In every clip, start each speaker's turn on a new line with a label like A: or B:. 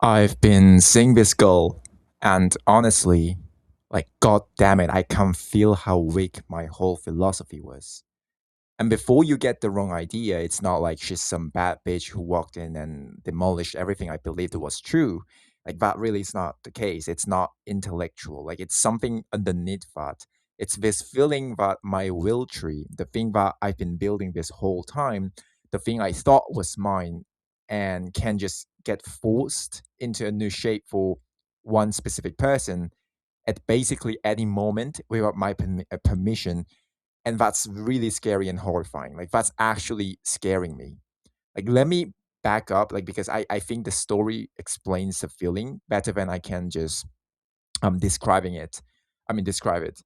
A: I've been seeing this girl, and honestly, like, god damn it, I can feel how weak my whole philosophy was. And before you get the wrong idea, it's not like she's some bad bitch who walked in and demolished everything I believed was true. Like, that really is not the case. It's not intellectual. Like, it's something underneath that. It's this feeling that my will tree, the thing that I've been building this whole time, the thing I thought was mine, and can just get forced into a new shape for one specific person at basically any moment without my permission. And that's really scary and horrifying. Like, that's actually scaring me. Like, let me back up, like, because I think the story explains the feeling better than I can just describing it. Describe it.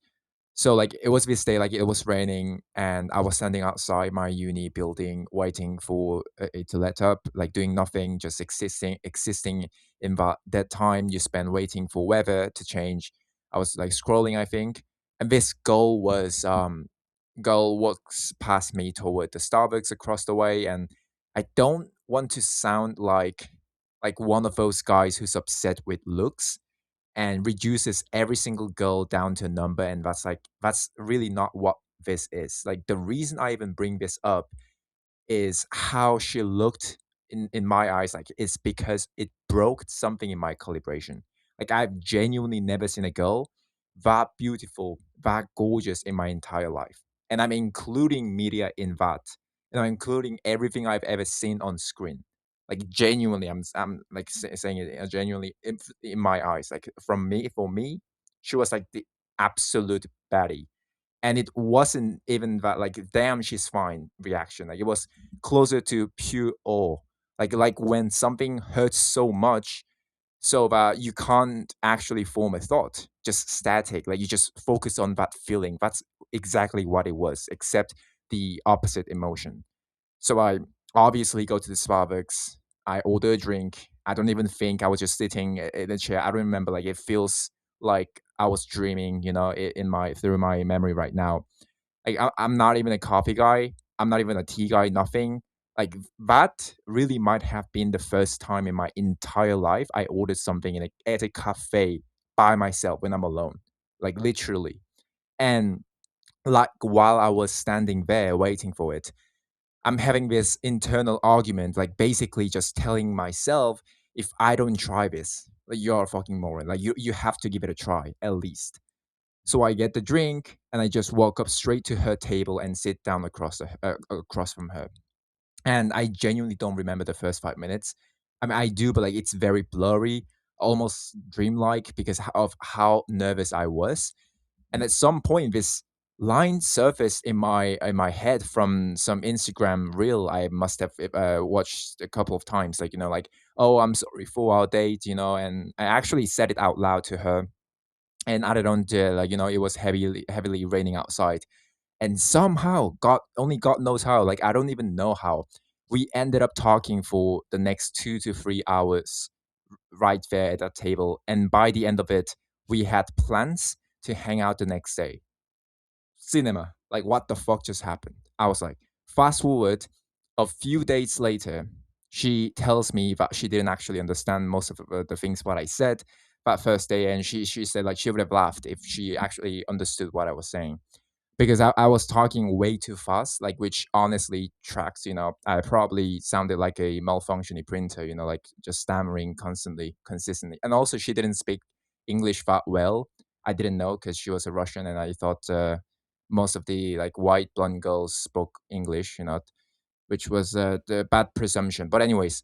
A: So, like, it was this day, like, it was raining, and I was standing outside my uni building, waiting for it to let up, like, doing nothing, just existing in that time you spend waiting for weather to change. I was like scrolling, I think, and this girl walks past me toward the Starbucks across the way, and I don't want to sound like one of those guys who's upset with looks and reduces every single girl down to a number, and that's really not what this is. Like, the reason I even bring this up is how she looked in my eyes, like, it's because it broke something in my calibration. Like, I've genuinely never seen a girl that beautiful, that gorgeous in my entire life, and I'm including media in that, and I'm including everything I've ever seen on screen. Like, genuinely, I'm like saying it genuinely in my eyes. Like, for me, she was like the absolute baddie, and it wasn't even that like damn she's fine reaction. Like, it was closer to pure awe. Like when something hurts so much so that you can't actually form a thought, just static, like you just focus on that feeling. That's exactly what it was, except the opposite emotion. So I obviously go to the Starbucks. I order a drink. I don't even think I was just sitting in a chair. I don't remember. Like, it feels like I was dreaming, in my through my memory right now. Like, I'm not even a coffee guy. I'm not even a tea guy. Nothing. Like, that really might have been the first time in my entire life I ordered something at a cafe by myself when I'm alone. Like, literally. And like, while I was standing there waiting for it, I'm having this internal argument, like, basically just telling myself, if I don't try this, like, you're a fucking moron. Like, you have to give it a try at least. So I get the drink and I just walk up straight to her table and sit down across from her. And I genuinely don't remember the first 5 minutes. I mean, I do, but like, it's very blurry, almost dreamlike because of how nervous I was. And at some point, this line surfaced in my head from some Instagram reel I must have watched a couple of times. Like, like, oh, I'm sorry for our date, and I actually said it out loud to her, and added on to, like, it was heavily raining outside, and somehow God knows how, like, I don't even know how, we ended up talking for the next 2 to 3 hours right there at that table, and by the end of it we had plans to hang out the next day. Cinema, like, what the fuck just happened? I was like, fast forward a few days later, she tells me that she didn't actually understand most of the things what I said that first day, and she said, like, she would have laughed if she actually understood what I was saying, because I was talking way too fast, like, which honestly tracks. I probably sounded like a malfunctioning printer, like, just stammering consistently. And also, she didn't speak English that well. I didn't know because she was a Russian, and I thought most of the, like, white blonde girls spoke English, which was the bad presumption. But anyways,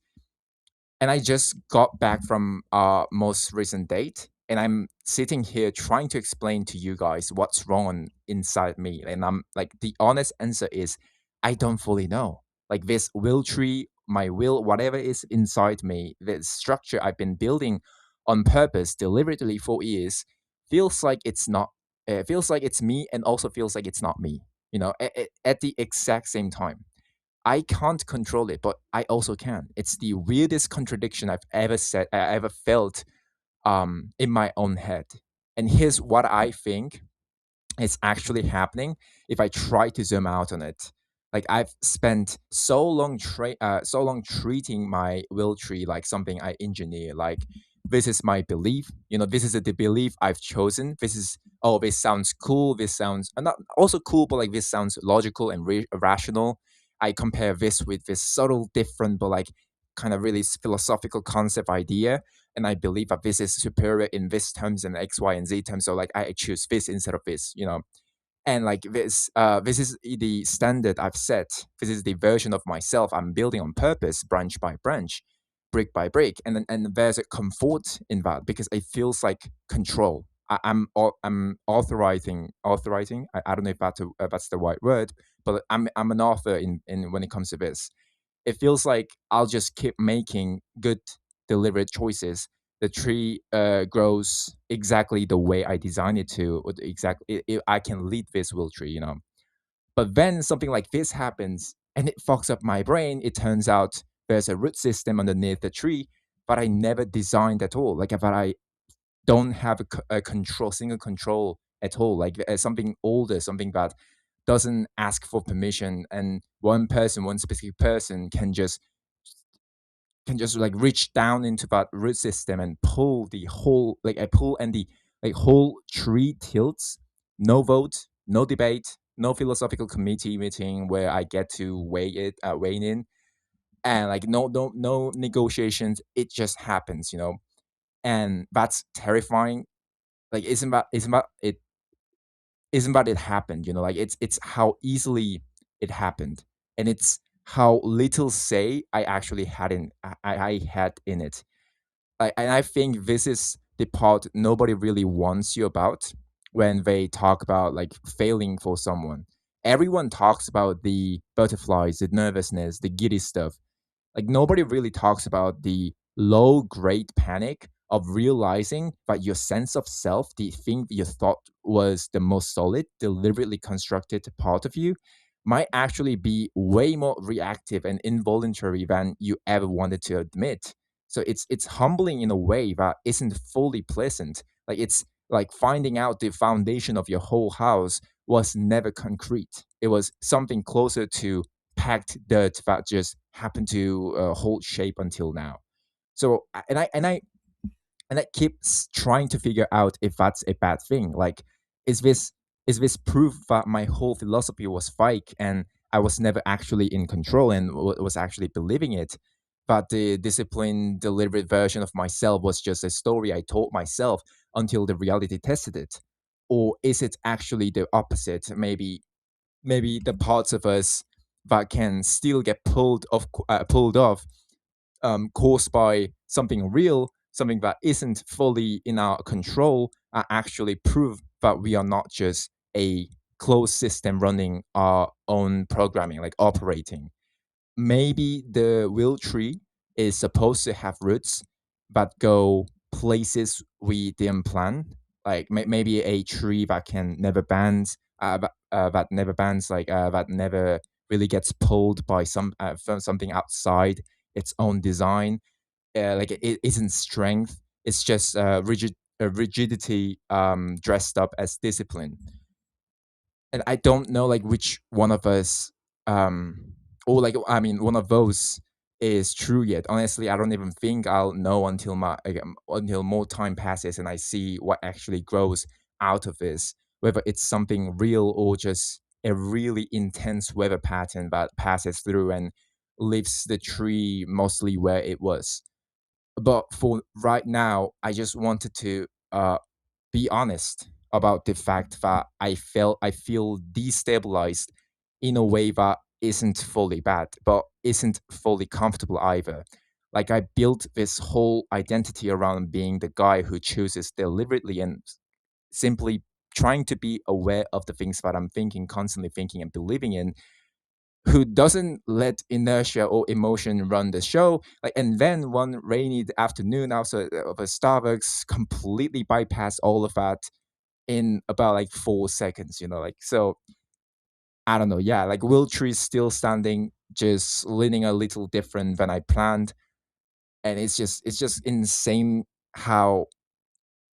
A: and I just got back from our most recent date, and I'm sitting here trying to explain to you guys what's wrong inside me. And I'm like, the honest answer is, I don't fully know. Like, this will tree, my will, whatever is inside me, the structure I've been building on purpose, deliberately for years, feels like it's not. Feels like it's me, and also feels like it's not me. At the exact same time. I can't control it, but I also can. It's the weirdest contradiction I've ever said, I ever felt in my own head. And here's what I think is actually happening if I try to zoom out on it. Like I've spent so long treating my will tree like something I engineer. Like this is my belief. This is the belief I've chosen. This is, oh, this sounds cool. This sounds not also cool, but like this sounds logical and rational. I compare this with this subtle different, but like kind of really philosophical concept idea, and I believe that this is superior in this terms and X, Y, and Z terms. So like I choose this instead of this. And like this is the standard I've set. This is the version of myself I'm building on purpose, branch by branch, brick by brick, and there's a comfort in that because it feels like control. I'm authorizing. I don't know if that's the right word, but I'm an author in when it comes to this. It feels like I'll just keep making good, deliberate choices. The tree grows exactly the way I designed it to, or exactly I can lead this will tree. But then something like this happens, and it fucks up my brain. It turns out there's a root system underneath the tree, but I never designed at all. Like, but I don't have a single control at all. Like something older, something that doesn't ask for permission, and one specific person can just like reach down into that root system and pull the whole, like I pull, and the like whole tree tilts. No vote, no debate, no philosophical committee meeting where I get to weigh in, and like no negotiations. It just happens. And that's terrifying. Like isn't that it happened? Like it's how easily it happened, and it's how little say I actually I had in it. And I think this is the part nobody really wants you about when they talk about like failing for someone. Everyone talks about the butterflies, the nervousness, the giddy stuff. Like nobody really talks about the low grade panic of realizing that your sense of self, the thing that you thought was the most solid, deliberately constructed part of you, might actually be way more reactive and involuntary than you ever wanted to admit. So it's humbling in a way that isn't fully pleasant. Like it's like finding out the foundation of your whole house was never concrete. It was something closer to packed dirt that just happened to hold shape until now. So and I keep trying to figure out if that's a bad thing. Like, is this is this proof that my whole philosophy was fake and I was never actually in control and was actually believing it? But the disciplined, deliberate version of myself was just a story I told myself until the reality tested it. Or is it actually the opposite? Maybe the parts of us that can still get pulled off, caused by something real, something that isn't fully in our control, are actually prove that we are not just a closed system running our own programming, like operating. Maybe the will tree is supposed to have roots that go places we didn't plan. Like maybe a tree that can never bends, that never bends, like that never really gets pulled by from something outside its own design. Like it isn't strength; it's just rigidity dressed up as discipline. And I don't know like which one of us, or like I mean one of those is true yet. Honestly, I don't even think I'll know until more time passes and I see what actually grows out of this, whether it's something real or just a really intense weather pattern that passes through and leaves the tree mostly where it was. But for right now, I just wanted to be honest about the fact that I feel destabilized in a way that isn't fully bad, but isn't fully comfortable either. Like I built this whole identity around being the guy who chooses deliberately and simply trying to be aware of the things that I'm thinking, constantly thinking and believing in, who doesn't let inertia or emotion run the show. Like, and then one rainy afternoon outside of a Starbucks, completely bypass all of that in about like 4 seconds. Like so. I don't know. Yeah, like Will Tree is still standing, just leaning a little different than I planned, and it's just insane how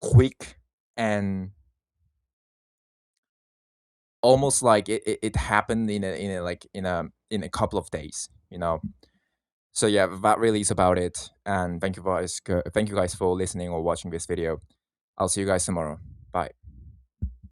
A: quick and almost like it happened in a couple of days, you know. So yeah, that really is about it. And thank you guys for listening or watching this video. I'll see you guys tomorrow.